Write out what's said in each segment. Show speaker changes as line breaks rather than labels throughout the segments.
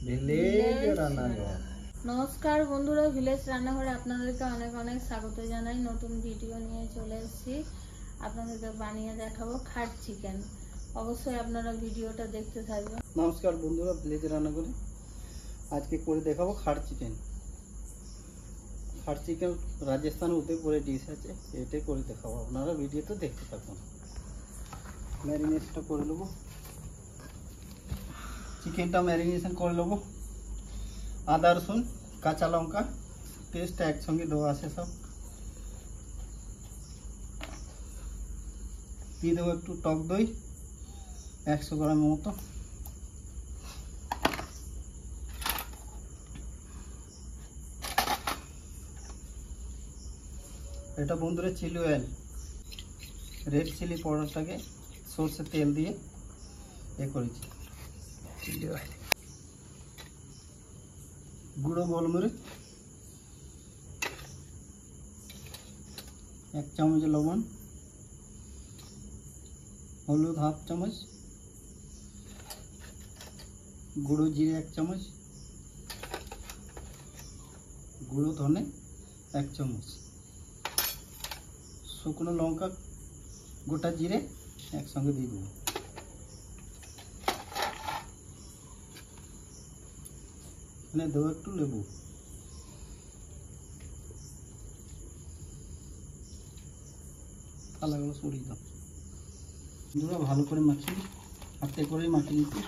Village রান্নাঘর।
নমস্কার বন্ধুরা, ভিলেজ রান্নাঘরে আপনাদেরকে অনেক অনেক স্বাগত জানাই। নতুন ভিডিও নিয়ে চলে এসেছি। আপনাদেরকে বানিয়ে দেখাবো খাট চিকেন। অবশ্যই আপনারা ভিডিওটা দেখতে থাকবেন।
নমস্কার বন্ধুরা, ভিলেজ রান্নাঘরে আজকে করে দেখাবো খাট চিকেন। খাট চিকেন রাজস্থান উদয়পুরে ডিশ আছে, এটাই করে দেখাবো। আপনারা ভিডিওতে দেখতে থাকুন। ম্যারিনেশনটা করে নেবো, চিকেনটা ম্যারিনেশন করে নেবো। আদা রসুন কাঁচা লঙ্কা পেস্টটা একসঙ্গে দেওয়া আছে সব। দিয়ে দেবো একটু টক দই 100 গ্রামের মতো। এটা বন্ধুরা চিলি অয়েল, রেড চিলি পাউডারটাকে সরষের তেল দিয়ে করেছি। চিলি অয়েল, গুঁড়ো গোলমরিচ 1 চামচ, লবণ, হলুদ 1/2 চামচ, গুঁড়ো জিরে 1 চামচ, গুঁড়ো ধনে 1 চামচ, শুকনো লঙ্কা গোটা জিরে একসঙ্গে দিয়ে দেবো। এখানে দেবো একটু লেবু। থালাগুলো সরিয়ে দাও। বন্ধুরা ভালো করে মাখিয়ে, হাতে করে মাখিয়ে দিতে।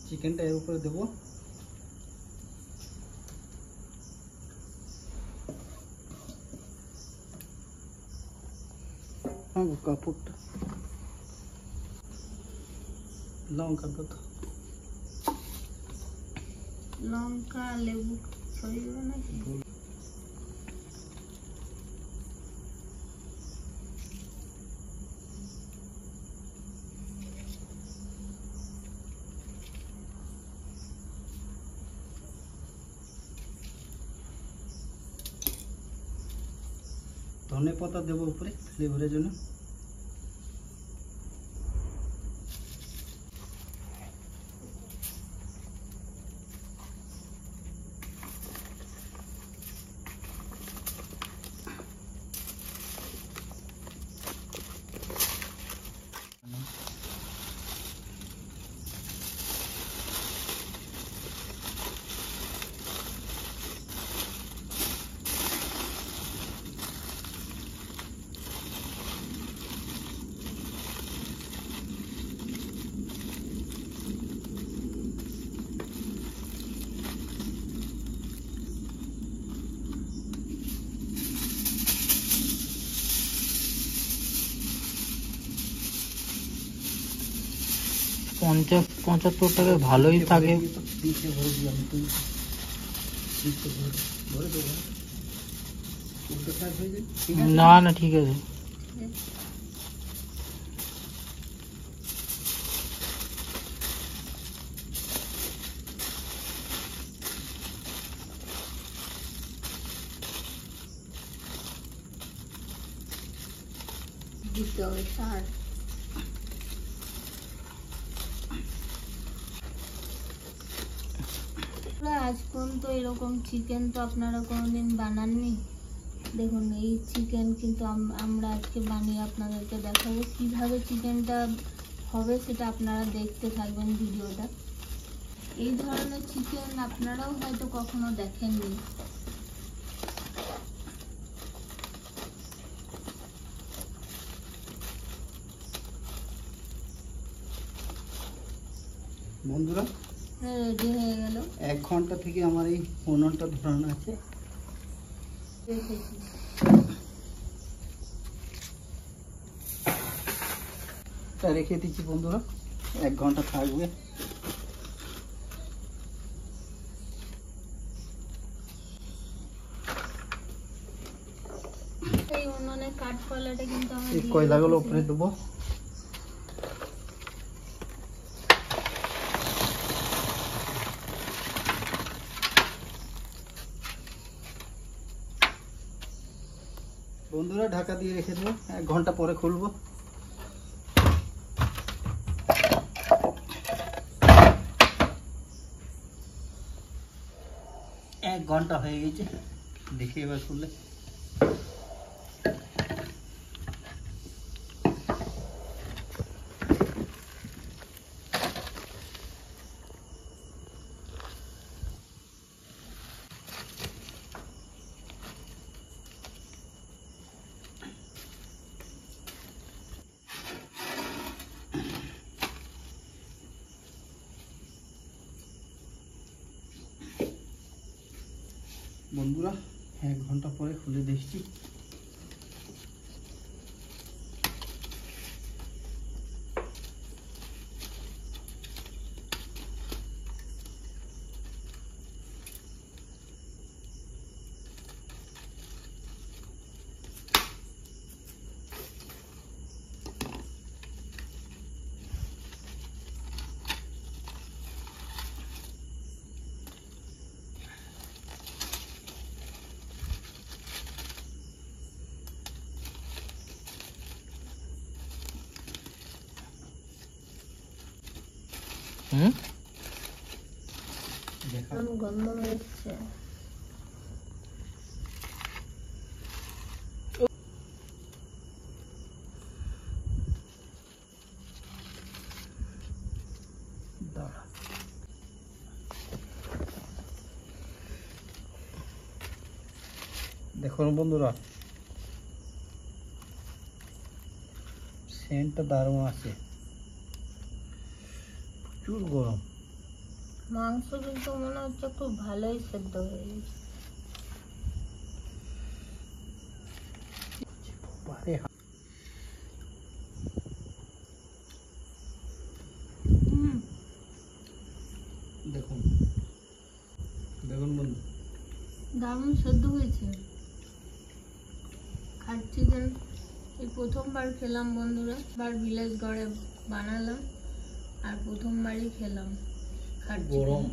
চিকেনটা এর উপরে দেবো। কাপড়টা লঙ্কা তো
লঙ্কা লেবু ছড়িয়ে দেবো নাকি?
ধনে পাতা দেবো উপরে ফ্লেভারের জন্য।
$50-75 টাকা ভালোই থাকে। না না ঠিক আছে।
দিতে হবে সার। আজ পর্যন্ত এরকম চিকেন তো আপনারা কোনোদিন বানাননি। দেখুন এই চিকেন কিন্তু আমরা আজকে বানিয়ে আপনাদেরকে দেখাবো কিভাবে চিকেনটা হবে, সেটা আপনারা দেখতে থাকবেন ভিডিওটা। এই ধরনের চিকেন আপনারাও হয়তো কখনো দেখেননি।
বন্ধুরা
রেডি হয়ে গেল।
1 ঘন্টা থেকে আমার এই উনুনটা ধরানো আছে। রেখে দিচ্ছি বন্ধুরা, 1 ঘন্টা থাকবে।
এই উনুনে কাঠকলাটা কিন্তু আমরা
এই কয়লাগুলো উপরে দেবো। বন্ধুরা ঢাকা দিয়ে রেখে দেবো, 1 ঘন্টা পরে খুলবো। এক ঘন্টা হয়ে গেছে, দেখি এবার খুললে। বন্ধুরা 1 ঘন্টা পরে খুলে দেখছি। দেখা
গন্ধ হচ্ছে।
দাঁড়া, দেখুন বন্ধুরা সেন্টটা দারুণ আছে, প্রচুর গরম।
মাংস কিন্তু মনে হচ্ছে খুব ভালোই সেদ্ধ হয়ে গেছে।
দেখুন দেখুন বন্ধু,
দারুণ সেদ্ধ হয়েছে। খাট চিকেন এই প্রথমবার খেলাম বন্ধুরা, বার ভিলেজ ঘরে বানালাম আর প্রথমবারই খেলাম। খাট
গরম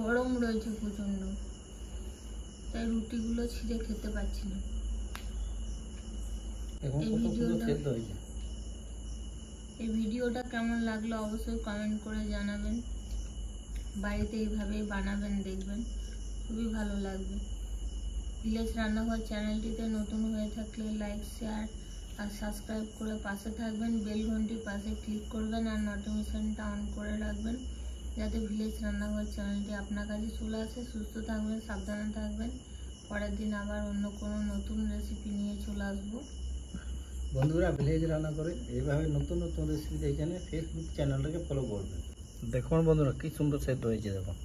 গরম রয়েছে প্রচন্ড, তাই রুটিগুলো ছিঁড়ে খেতে পাচ্ছি না।
এখন কত পুরো সেদ্ধ হয়েছে।
এই ভিডিওটা কেমন লাগলো অবশ্যই কমেন্ট করে জানাবেন। বাড়িতে এইভাবেই বানাবেন, দেখবেন খুবই ভালো লাগবে। ভিলেজ রান্নাঘর চ্যানেলটিতে নতুন হয়ে থাকলে লাইক, শেয়ার আর সাবস্ক্রাইব করে পাশে থাকবেন। বেল ঘন্টির পাশে ক্লিক করবেন আর নোটিফিকেশনটা অন করে রাখবেন, যাতে ভিলেজ রান্নাঘর চ্যানেলটি আপনার কাছে চলে আসে। সুস্থ থাকবেন, সাবধানে থাকবেন। পরের দিন আবার অন্য কোনো নতুন রেসিপি নিয়ে চলে আসবো।
বন্ধুরা ভিলেজ রান্না করে এইভাবে নতুন নতুন রেসিপি দেখে ফেসবুক চ্যানেলটাকে ফলো করবেন। দেখুন বন্ধুরা কি সুন্দর সেদ্ধ হয়েছে, দেখুন।